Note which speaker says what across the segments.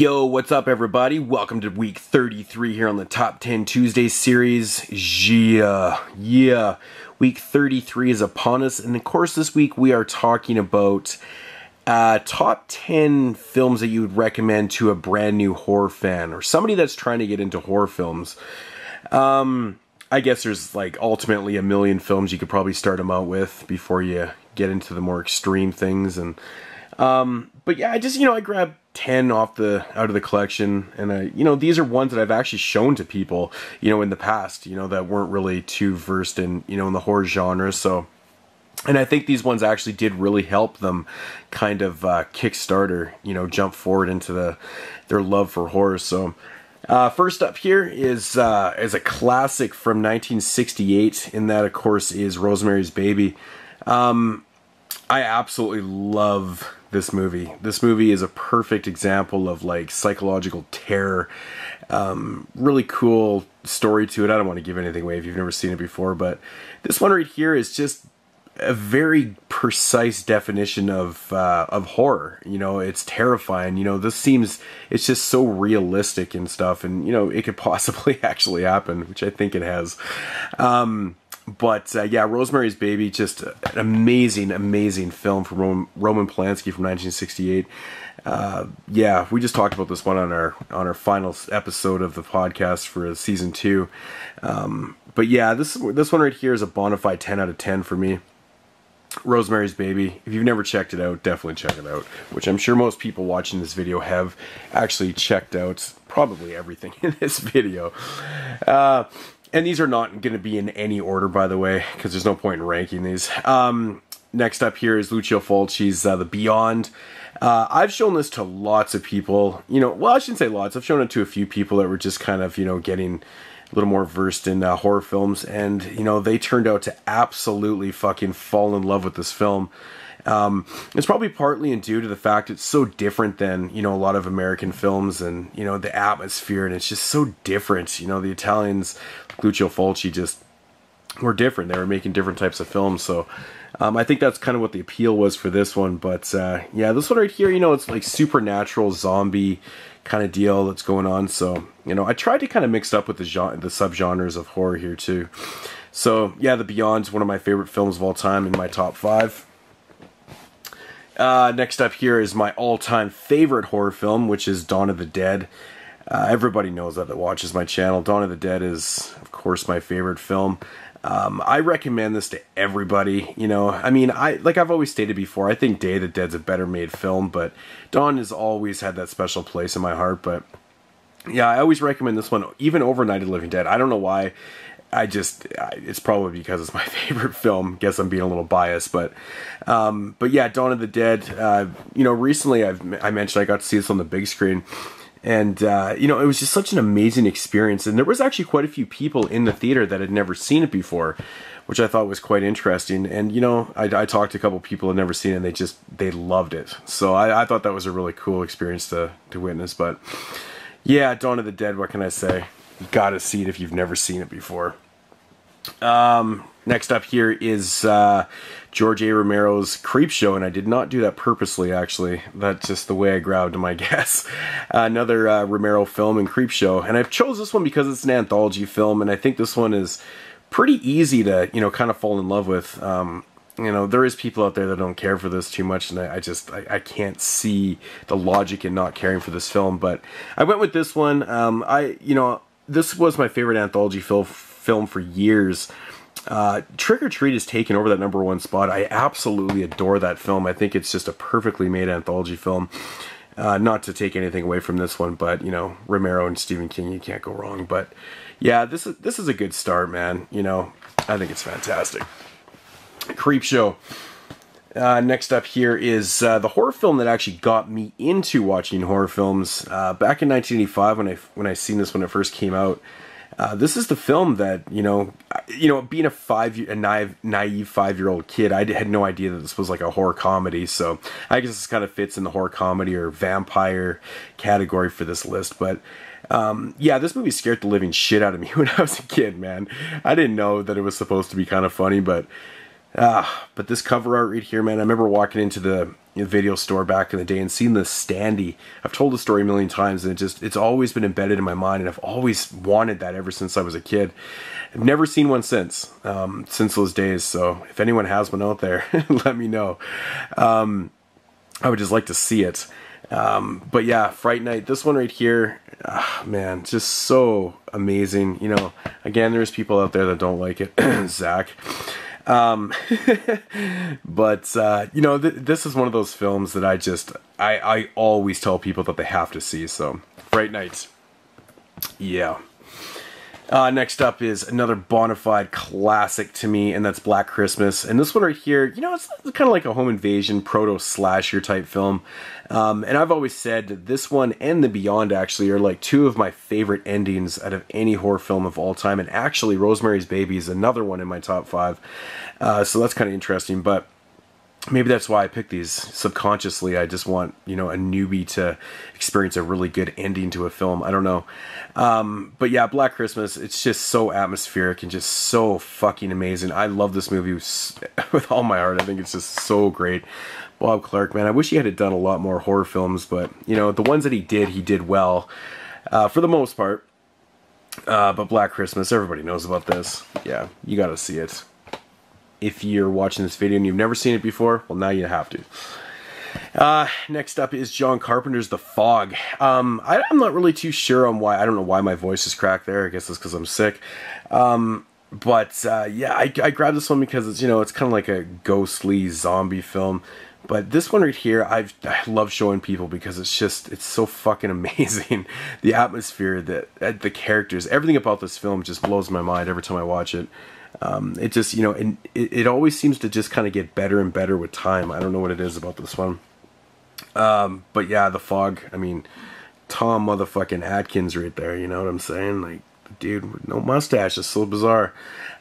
Speaker 1: Yo, what's up everybody? Welcome to week 33 here on the Top 10 Tuesdays series. Yeah. Week 33 is upon us, and of course this week we are talking about top 10 films that you would recommend to a brand new horror fan, or somebody that's trying to get into horror films. I guess there's like ultimately a million films you could probably start them out with before you get into the more extreme things, and but yeah, I grabbed 10 out of the collection, and these are ones that I've actually shown to people, in the past, that weren't really too versed in, in the horror genre. So, and I think these ones actually did really help them kind of kickstarter, jump forward into their love for horror. So, first up here is a classic from 1968, and that of course is Rosemary's Baby. I absolutely love this movie. This movie is a perfect example of like psychological terror. Really cool story to it. I don't want to give anything away if you've never seen it before, but this one right here is just a very precise definition of horror. It's terrifying. It's just so realistic and stuff, and it could possibly actually happen, which I think it has. But yeah, Rosemary's Baby, just an amazing film from Roman Polanski from 1968. Yeah, we just talked about this one on our final episode of the podcast for season 2. But yeah, this one right here is a bona fide 10 out of 10 for me. Rosemary's Baby. If you've never checked it out, definitely check it out. Which I'm sure most people watching this video have actually checked out probably everything in this video. And these are not going to be in any order, by the way, because there's no point in ranking these. Next up here is Lucio Fulci's The Beyond. I've shown this to lots of people. Well, I shouldn't say lots. I've shown it to a few people that were just kind of, getting a little more versed in horror films. And, they turned out to absolutely fucking fall in love with this film. It's probably partly due to the fact it's so different than, a lot of American films, and, the atmosphere, and it's just so different. The Italians, Lucio Fulci, just were different. They were making different types of films, so I think that's kind of what the appeal was for this one. But yeah, this one right here, it's like supernatural zombie kind of deal that's going on. So, I tried to kind of mix it up with the subgenres of horror here too. So yeah, The Beyond's one of my favorite films of all time, in my top 5. Next up here is my all-time favorite horror film, which is Dawn of the Dead. Everybody knows that watches my channel. Dawn of the Dead is, of course, my favorite film. I recommend this to everybody. I've always stated before, I think Day of the Dead's a better made film, but Dawn has always had that special place in my heart. But yeah, I always recommend this one, even over Night of the Living Dead. I don't know why. It's probably because it's my favorite film. Guess I'm being a little biased, but yeah, Dawn of the Dead. Recently I mentioned I got to see this on the big screen, and it was just such an amazing experience. And there was actually quite a few people in the theater that had never seen it before, which I thought was quite interesting. And I talked to a couple people who had never seen it, and they loved it. So I thought that was a really cool experience to witness. But yeah, Dawn of the Dead. What can I say? You gotta see it if you've never seen it before. Next up here is George A. Romero's Creepshow, and I did not do that purposely, actually. That's just the way I grabbed him, I guess. Another Romero film in Creepshow, and I've chose this one because it's an anthology film, and I think this one is pretty easy to, kind of fall in love with. There is people out there that don't care for this too much, and I can't see the logic in not caring for this film, but I went with this one. This was my favorite anthology film for years. Trick or Treat has taken over that #1 spot. I absolutely adore that film. I think it's just a perfectly made anthology film. Not to take anything away from this one, but Romero and Stephen King, you can't go wrong. But yeah, this is a good start, man. I think it's fantastic. Creepshow. Next up here is the horror film that actually got me into watching horror films. Back in 1985, when I seen this when it first came out. This is the film that, being a naive 5-year-old kid, I had no idea that this was like a horror comedy. So I guess this kind of fits in the horror comedy or vampire category for this list. But yeah, this movie scared the living shit out of me when I was a kid, man. I didn't know that it was supposed to be kind of funny, but But this cover art right here, man, I remember walking into the video store back in the day and seeing this standee. I've told the story a million times, and it's always been embedded in my mind, and I've always wanted that ever since I was a kid. I've never seen one since those days, so if anyone has one out there, let me know. I would just like to see it. But yeah, Fright Night, this one right here, man, just so amazing. You know, again, there's people out there that don't like it, Zach. But you know, this is one of those films that I always tell people that they have to see. So Fright Night, yeah. Next up is another bona fide classic to me, and that's Black Christmas. And this one right here, you know, it's kind of like a home invasion, proto-slasher type film. And I've always said that this one and The Beyond actually are like two of my favorite endings out of any horror film of all time. And actually, Rosemary's Baby is another one in my top 5. So that's kind of interesting, but maybe that's why I picked these subconsciously. I just want, you know, a newbie to experience a really good ending to a film. I don't know. But yeah, Black Christmas, it's just so atmospheric and just so fucking amazing. I love this movie with all my heart. I think it's just so great. Bob Clark, man, I wish he had done a lot more horror films, but, you know, the ones that he did well, for the most part. But Black Christmas, everybody knows about this. Yeah, you gotta see it. If you're watching this video and you've never seen it before, well, now you have to. Next up is John Carpenter's The Fog. I'm not really too sure on why. I don't know why my voice is cracked there. I guess it's because I'm sick. But yeah, I grabbed this one because it's, you know, it's kind of like a ghostly zombie film. But this one right here, I love showing people because it's so fucking amazing. The atmosphere, the characters, everything about this film just blows my mind every time I watch it. It just, you know, and it always seems to just kind of get better and better with time. I don't know what it is about this one. But yeah, The Fog, I mean, Tom motherfucking Atkins right there, you know what I'm saying? Like, dude with no mustache, it's so bizarre.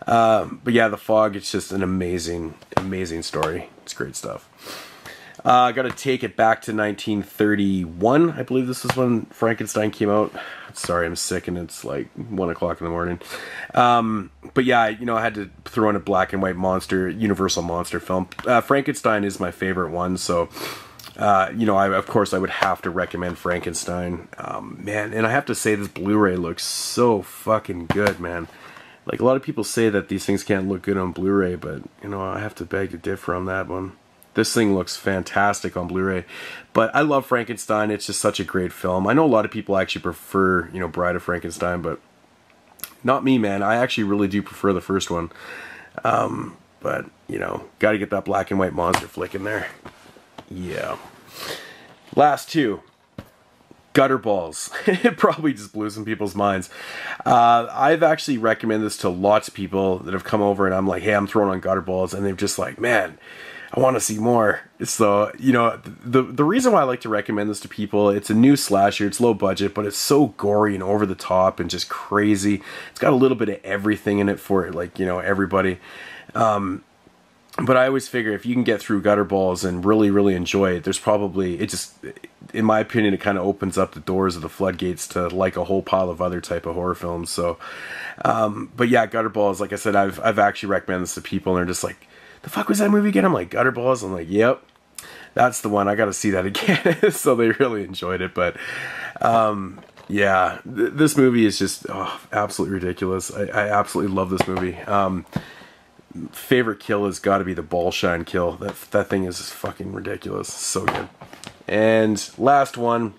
Speaker 1: But yeah, The Fog, it's just an amazing, amazing story. It's great stuff. I gotta take it back to 1931. I believe this is when Frankenstein came out. Sorry, I'm sick and it's like 1 o'clock in the morning. But yeah, you know, I had to throw in a black and white Universal monster film. Frankenstein is my favorite one, so you know, of course I would have to recommend Frankenstein. Man, and I have to say this Blu-ray looks so fucking good, man. Like, a lot of people say that these things can't look good on Blu-ray, but, you know, I have to beg to differ on that one. This thing looks fantastic on Blu-ray, but I love Frankenstein. It's just such a great film. I know a lot of people actually prefer, you know, Bride of Frankenstein, but not me, man. I actually really do prefer the first one. But, you know, got to get that black and white monster flick in there. Yeah. Last two. Gutterballs. It probably just blew some people's minds. I've actually recommended this to lots of people that have come over and I'm like, hey, I'm throwing on Gutterballs, and they're just like, man, I want to see more. So, you know, the reason why I like to recommend this to people, it's a new slasher, it's low budget, but it's so gory and over the top and just crazy. It's got a little bit of everything in it for, like, you know, everybody. But I always figure if you can get through Gutterballs and really, really enjoy it, there's probably, it just, in my opinion, it kind of opens up the doors of the floodgates to like a whole pile of other type of horror films. So, but yeah, Gutterballs, like I said, I've actually recommended this to people and they're just like, the fuck was that movie again? I'm like, Gutterballs? I'm like, yep, that's the one. I got to see that again. So they really enjoyed it. But yeah, this movie is just absolutely ridiculous. I absolutely love this movie. Favorite kill has got to be the ball shine kill. That thing is just fucking ridiculous. So good. And last one,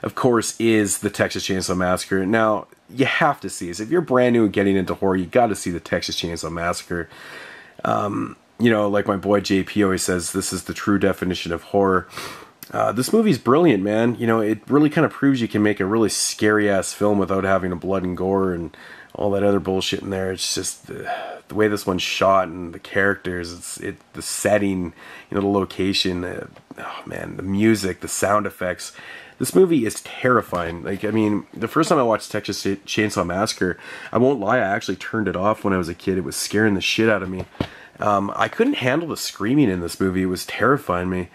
Speaker 1: of course, is the Texas Chainsaw Massacre. Now, you have to see this. If you're brand new and getting into horror, you got to see the Texas Chainsaw Massacre. You know, like my boy JP always says, this is the true definition of horror. This movie's brilliant, man. You know, it really kind of proves you can make a really scary-ass film without having a blood and gore and all that other bullshit in there. It's just the way this one's shot and the characters, the setting, you know, the location, oh man, the music, the sound effects. This movie is terrifying. Like, I mean, the first time I watched Texas Chainsaw Massacre, I won't lie, I actually turned it off when I was a kid. It was scaring the shit out of me. I couldn't handle the screaming in this movie. It was terrifying me.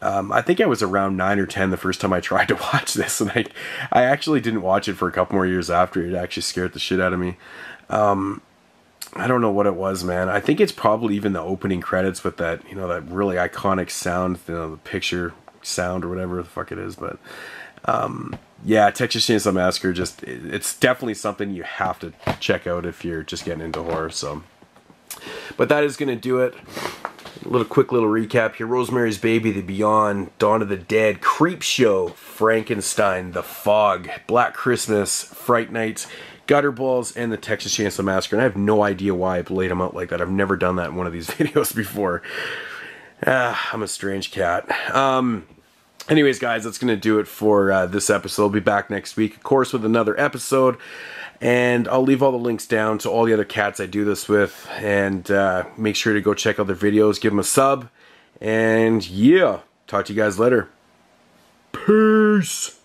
Speaker 1: I think I was around 9 or 10 the first time I tried to watch this, and I actually didn't watch it for a couple more years after. It actually scared the shit out of me. I don't know what it was, man. I think it's probably even the opening credits with that, you know, that really iconic sound, you know, the picture sound or whatever the fuck it is. But yeah, Texas Chainsaw Massacre, just, it's definitely something you have to check out if you're just getting into horror. So, but that is going to do it. Quick little recap here. Rosemary's Baby, The Beyond, Dawn of the Dead, Creepshow, Frankenstein, The Fog, Black Christmas, Fright Night, Gutter Balls, and the Texas Chainsaw Massacre. And I have no idea why I laid them out like that. I've never done that in one of these videos before. I'm a strange cat. Anyways, guys, that's going to do it for this episode. I'll be back next week, of course, with another episode. And I'll leave all the links down to all the other cats I do this with. And make sure to go check out their videos. Give them a sub. And yeah, talk to you guys later. Peace.